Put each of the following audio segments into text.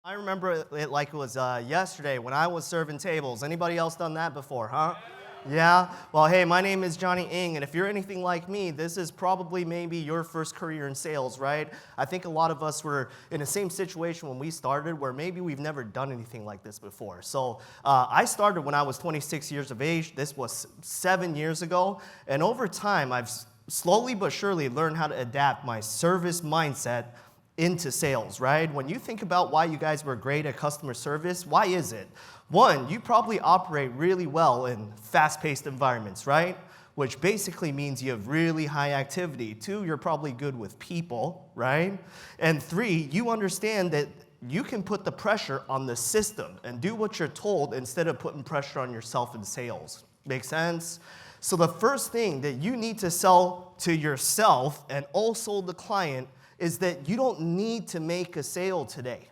I remember it like it was yesterday when I was serving tables. Anybody else done that before, huh? Yeah? Well, hey, my name is Jonni, and if you're anything like me, this is probably maybe your first career in sales, right? I think a lot of us were in the same situation when we started where maybe we've never done anything like this before. So I started when I was 26 years of age. This was 7 years ago, and over time, I've slowly but surely learned how to adapt my service mindset into sales, right? When you think about why you guys were great at customer service, why is it? One, you probably operate really well in fast-paced environments, right? Which basically means you have really high activity. Two, you're probably good with people, right? And three, you understand that you can put the pressure on the system and do what you're told instead of putting pressure on yourself in sales. Make sense? So the first thing that you need to sell to yourself and also the client is that you don't need to make a sale today,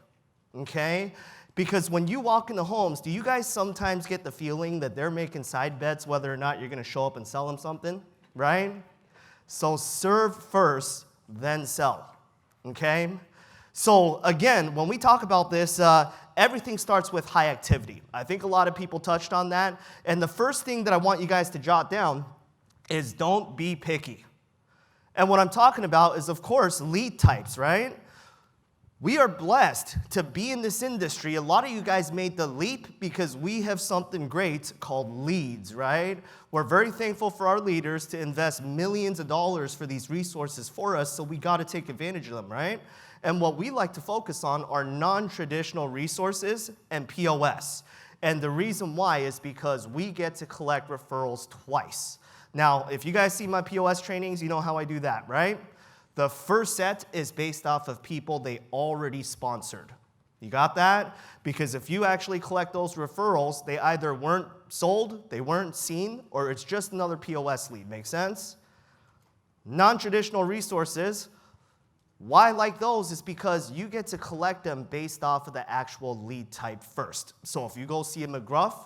okay? Because when you walk into homes, do you guys sometimes get the feeling that they're making side bets whether or not you're gonna show up and sell them something, right? So serve first, then sell, okay? So again, when we talk about this, everything starts with high activity. I think a lot of people touched on that. And the first thing that I want you guys to jot down is don't be picky. And what I'm talking about is, of course, lead types, right? We are blessed to be in this industry. A lot of you guys made the leap because we have something great called leads, right? We're very thankful for our leaders to invest millions of dollars for these resources for us, so we got to take advantage of them, right? And what we like to focus on are non-traditional resources and POS. And the reason why is because we get to collect referrals twice. Now, if you guys see my POS trainings, you know how I do that, right? The first set is based off of people they already sponsored. You got that? Because if you actually collect those referrals, they either weren't sold, they weren't seen, or it's just another POS lead. Make sense? Non-traditional resources, why I like those is because you get to collect them based off of the actual lead type first. So if you go see a McGruff,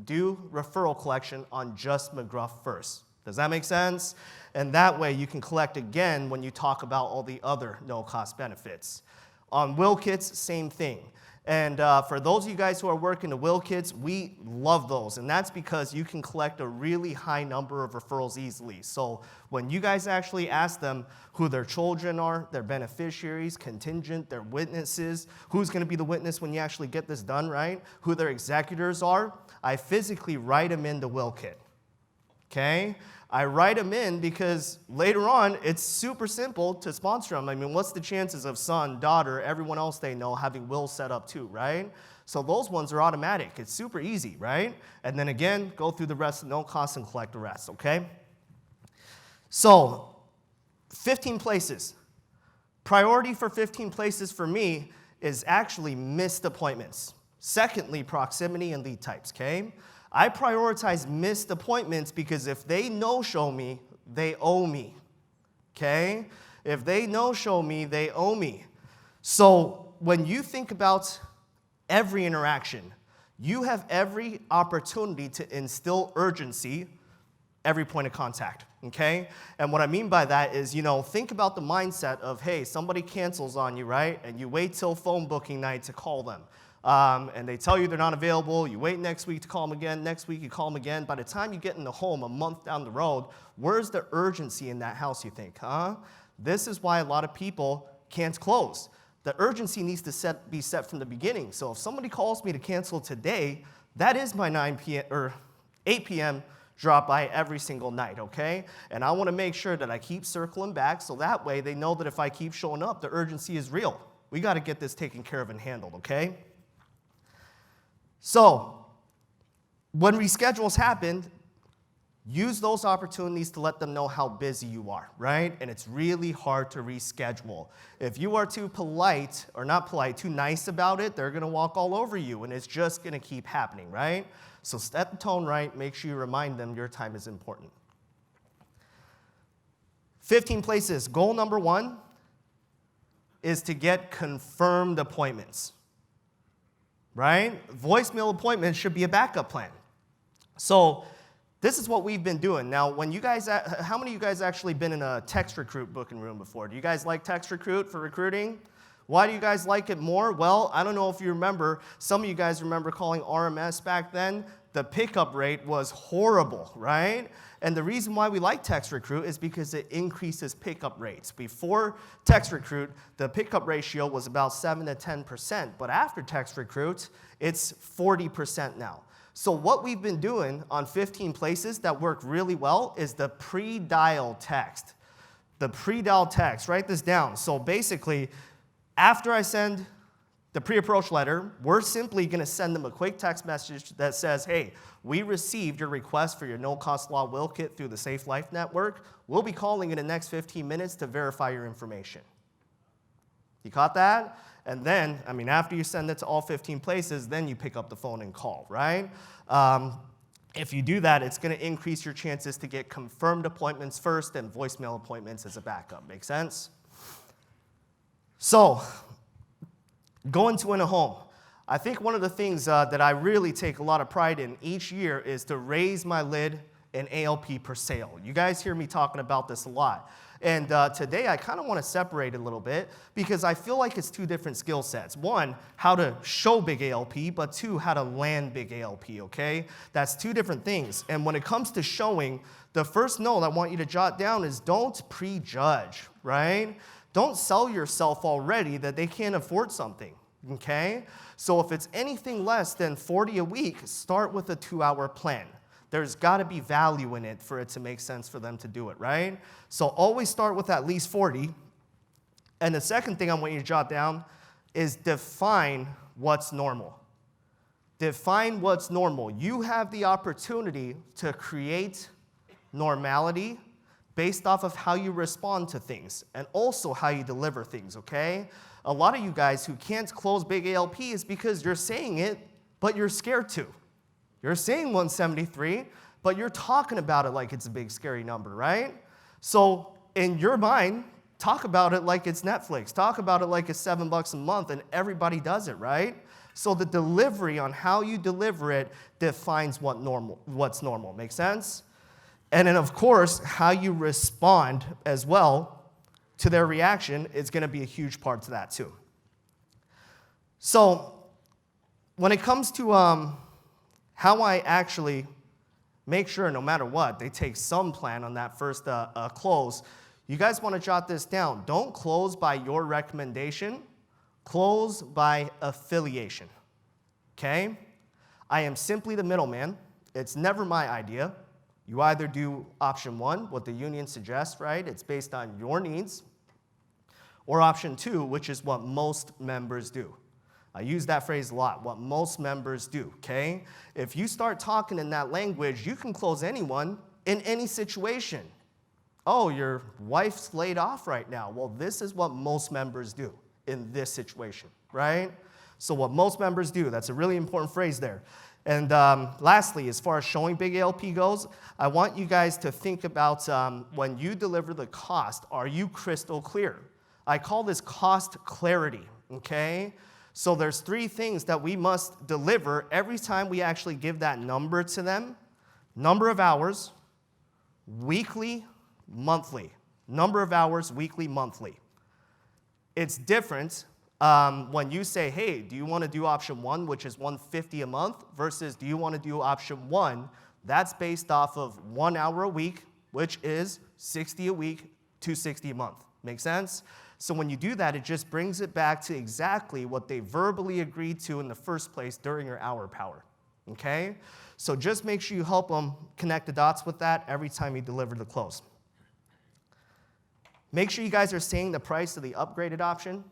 do referral collection on just McGruff first. Does that make sense? And that way you can collect again when you talk about all the other no-cost benefits. On will kits, same thing. And for those of you guys who are working the will kits, we love those. And that's because you can collect a really high number of referrals easily. So when you guys actually ask them who their children are, their beneficiaries, contingent, their witnesses, who's going to be the witness when you actually get this done, right? Who their executors are, I physically write them in the will kit. Okay? I write them in because later on, it's super simple to sponsor them. I mean, what's the chances of son, daughter, everyone else they know having wills set up too, right? So those ones are automatic. It's super easy, right? And then again, go through the rest at no cost and collect the rest, okay? So, 15 places. Priority for 15 places for me is actually missed appointments. Secondly, proximity and lead types, okay? I prioritize missed appointments because if they no-show me, they owe me, okay? If they no-show me, they owe me. So when you think about every interaction, you have every opportunity to instill urgency every point of contact, okay? And what I mean by that is, think about the mindset of, hey, somebody cancels on you, right? And you wait till phone booking night to call them. And they tell you they're not available. You wait next week to call them again. Next week you call them again. By the time you get in the home a month down the road, where's the urgency in that house, you think, huh? This is why a lot of people can't close. The urgency needs to be set from the beginning. So if somebody calls me to cancel today, that is my 9 p.m. or 8 p.m. drop by every single night, okay? And I want to make sure that I keep circling back so that way they know that if I keep showing up, the urgency is real. We got to get this taken care of and handled, okay? So, when reschedules happen, use those opportunities to let them know how busy you are, right? And it's really hard to reschedule. If you are too polite, or not polite, too nice about it, they're going to walk all over you, and it's just going to keep happening, right? So set the tone right. Make sure you remind them your time is important. 15 places. Goal number 1 is to get confirmed appointments. Right? Voicemail appointments should be a backup plan. So this is what we've been doing. Now, when you guys, how many of you guys actually been in a text recruit booking room before? Do you guys like text recruit for recruiting? Why do you guys like it more? Well, I don't know if you remember, some of you guys remember calling RMS back then. The pickup rate was horrible, right? And the reason why we like Text Recruit is because it increases pickup rates. Before Text Recruit, the pickup ratio was about 7 to 10%, but after Text Recruit, it's 40% now. So what we've been doing on 15 places that work really well is the pre-dial text. The pre-dial text, write this down. So basically, after I send the pre-approach letter, we're simply going to send them a quick text message that says, hey, we received your request for your no-cost law will kit through the Safe Life Network. We'll be calling in the next 15 minutes to verify your information. You caught that? And then, after you send it to all 15 places, then you pick up the phone and call, right? If you do that, it's going to increase your chances to get confirmed appointments first and voicemail appointments as a backup. Make sense? So, going to win a home. I think one of the things that I really take a lot of pride in each year is to raise my lid in ALP per sale. You guys hear me talking about this a lot. And today I kind of want to separate it a little bit because I feel like it's two different skill sets. One, how to show big ALP, but two, how to land big ALP, okay? That's two different things. And when it comes to showing, the first note I want you to jot down is don't prejudge, right? Don't sell yourself already that they can't afford something, okay? So if it's anything less than 40 a week, start with a 2-hour plan. There's got to be value in it for it to make sense for them to do it, right? So always start with at least 40. And the second thing I want you to jot down is define what's normal. Define what's normal. You have the opportunity to create normality based off of how you respond to things and also how you deliver things, okay? A lot of you guys who can't close big ALP is because you're saying it, but you're scared to. You're saying 173, but you're talking about it like it's a big, scary number, right? So in your mind, talk about it like it's Netflix. Talk about it like it's $7 a month, and everybody does it, right? So the delivery on how you deliver it defines what's normal. Make sense? And then, of course, how you respond as well to their reaction is going to be a huge part to that, too. So when it comes to how I actually make sure, no matter what, they take some plan on that first close, you guys want to jot this down. Don't close by your recommendation. Close by affiliation, okay? I am simply the middleman. It's never my idea. You either do option 1, what the union suggests, right? It's based on your needs, or option 2, which is what most members do. I use that phrase a lot, what most members do, okay? If you start talking in that language, you can close anyone in any situation. Oh, your wife's laid off right now. Well, this is what most members do in this situation, right? So what most members do, that's a really important phrase there. And lastly, as far as showing big ALP goes, I want you guys to think about when you deliver the cost, are you crystal clear? I call this cost clarity, okay? So there's 3 things that we must deliver every time we actually give that number to them. Number of hours, weekly, monthly. Number of hours, weekly, monthly. It's different when you say, hey, do you want to do option 1, which is $150 a month, versus do you want to do option 1, that's based off of 1 hour a week, which is $60 a week, $260 a month. Make sense? So when you do that, it just brings it back to exactly what they verbally agreed to in the first place during your hour power, okay? So just make sure you help them connect the dots with that every time you deliver the close. Make sure you guys are saying the price of the upgraded option.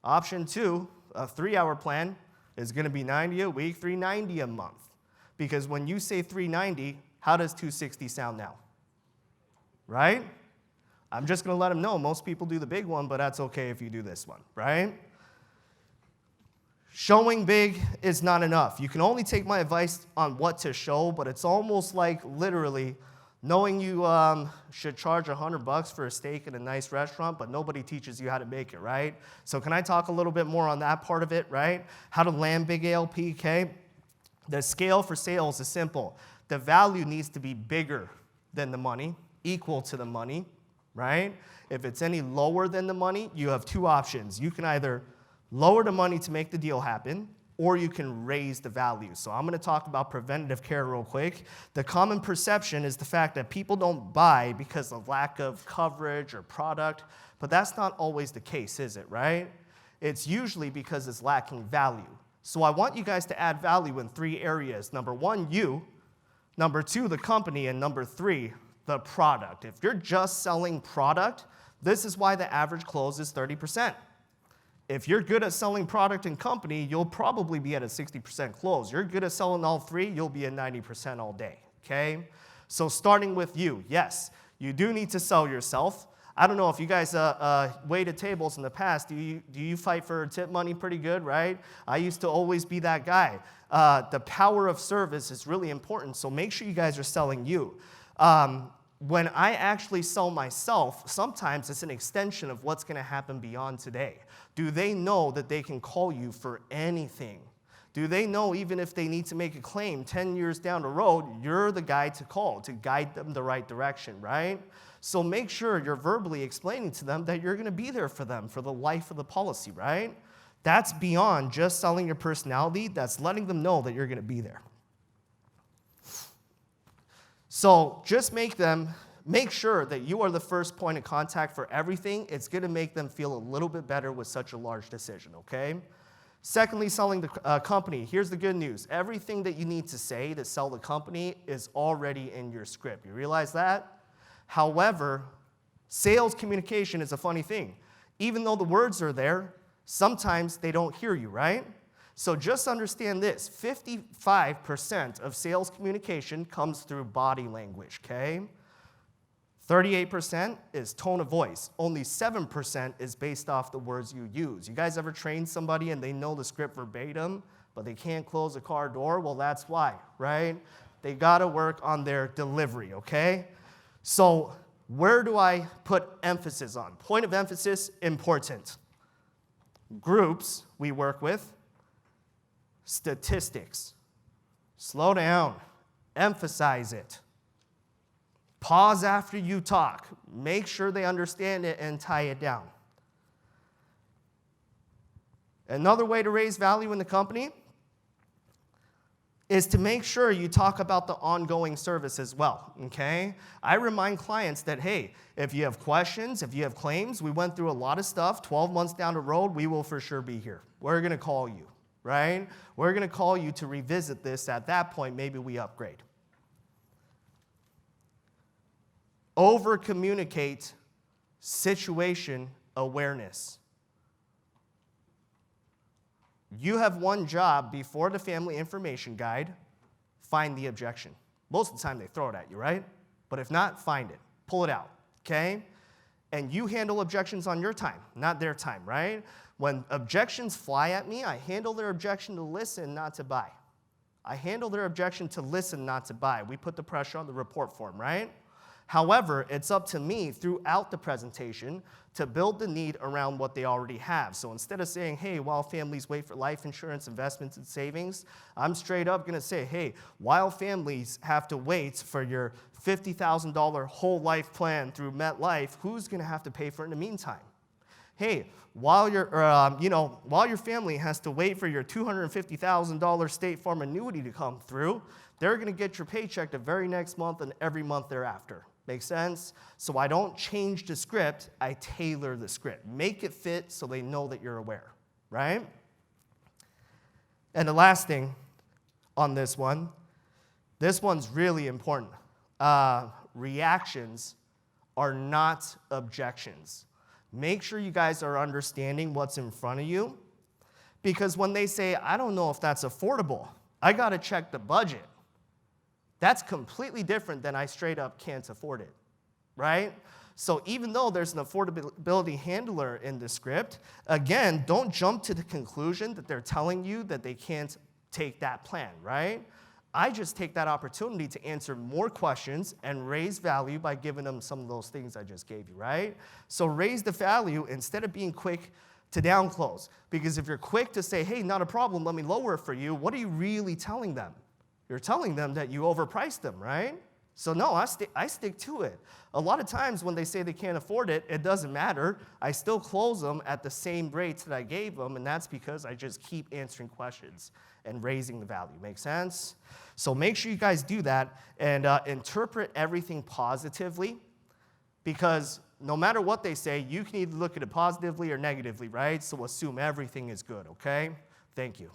Option 2, a 3-hour plan, is going to be $90 a week, $390 a month. Because when you say $390, how does $260 sound now? Right? I'm just going to let them know most people do the big one, but that's okay if you do this one, right? Showing big is not enough. You can only take my advice on what to show, but it's almost like literally knowing you should charge $100 for a steak in a nice restaurant, but nobody teaches you how to make it, right? So can I talk a little bit more on that part of it, right? How to land big ALP, okay? The scale for sales is simple. The value needs to be bigger than the money, equal to the money, right? If it's any lower than the money, you have two options. You can either lower the money to make the deal happen, or you can raise the value. So I'm gonna talk about preventative care real quick. The common perception is the fact that people don't buy because of lack of coverage or product, but that's not always the case, is it, right? It's usually because it's lacking value. So I want you guys to add value in 3 areas. Number 1, you. Number 2, the company. And number 3, the product. If you're just selling product, this is why the average close is 30%. If you're good at selling product and company, you'll probably be at a 60% close. You're good at selling all 3, you'll be at 90% all day, okay? So starting with you, yes, you do need to sell yourself. I don't know if you guys waited tables in the past. Do you fight for tip money pretty good, right? I used to always be that guy. The power of service is really important, so make sure you guys are selling you. When I actually sell myself, sometimes it's an extension of what's gonna happen beyond today. Do they know that they can call you for anything? Do they know even if they need to make a claim 10 years down the road, you're the guy to call to guide them the right direction, right? So make sure you're verbally explaining to them that you're gonna be there for them for the life of the policy, right? That's beyond just selling your personality, that's letting them know that you're gonna be there. So just make sure that you are the first point of contact for everything. It's gonna make them feel a little bit better with such a large decision, okay? Secondly, selling the company. Here's the good news. Everything that you need to say to sell the company is already in your script. You realize that? However, sales communication is a funny thing. Even though the words are there, sometimes they don't hear you, right? So just understand this, 55% of sales communication comes through body language, okay? 38% is tone of voice. Only 7% is based off the words you use. You guys ever train somebody and they know the script verbatim, but they can't close a car door? Well, that's why, right? They gotta work on their delivery, okay? So where do I put emphasis on? Point of emphasis, important. Groups we work with, statistics. Slow down, emphasize it. Pause after you talk. Make sure they understand it and tie it down. Another way to raise value in the company is to make sure you talk about the ongoing service as well, okay? I remind clients that, hey, if you have questions, if you have claims, we went through a lot of stuff, 12 months down the road, we will for sure be here. We're gonna call you, right? We're gonna call you to revisit this. At that point, maybe we upgrade. Over-communicate situation awareness. You have one job before the family information guide, find the objection. Most of the time they throw it at you, right? But if not, find it, pull it out, okay? And you handle objections on your time, not their time, right? When objections fly at me, I handle their objection to listen, not to buy. I handle their objection to listen, not to buy. We put the pressure on the report form, right? However, it's up to me throughout the presentation to build the need around what they already have. So instead of saying, hey, while families wait for life insurance, investments, and savings, I'm straight up gonna say, hey, while families have to wait for your $50,000 whole life plan through MetLife, who's gonna have to pay for it in the meantime? Hey, while your family has to wait for your $250,000 State Farm annuity to come through, they're gonna get your paycheck the very next month and every month thereafter. Make sense? So I don't change the script, I tailor the script. Make it fit so they know that you're aware, right? And the last thing on this one's really important. Reactions are not objections. Make sure you guys are understanding what's in front of you, because when they say, I don't know if that's affordable, I gotta check the budget. That's completely different than I straight up can't afford it, right? So even though there's an affordability handler in the script, again, don't jump to the conclusion that they're telling you that they can't take that plan, right? I just take that opportunity to answer more questions and raise value by giving them some of those things I just gave you, right? So raise the value instead of being quick to down close. Because if you're quick to say, hey, not a problem, let me lower it for you, what are you really telling them? You're telling them that you overpriced them, right? So no, I stick to it. A lot of times when they say they can't afford it, it doesn't matter. I still close them at the same rates that I gave them, and that's because I just keep answering questions and raising the value. Make sense? So make sure you guys do that and interpret everything positively, because no matter what they say, you can either look at it positively or negatively, right? So assume everything is good, okay? Thank you.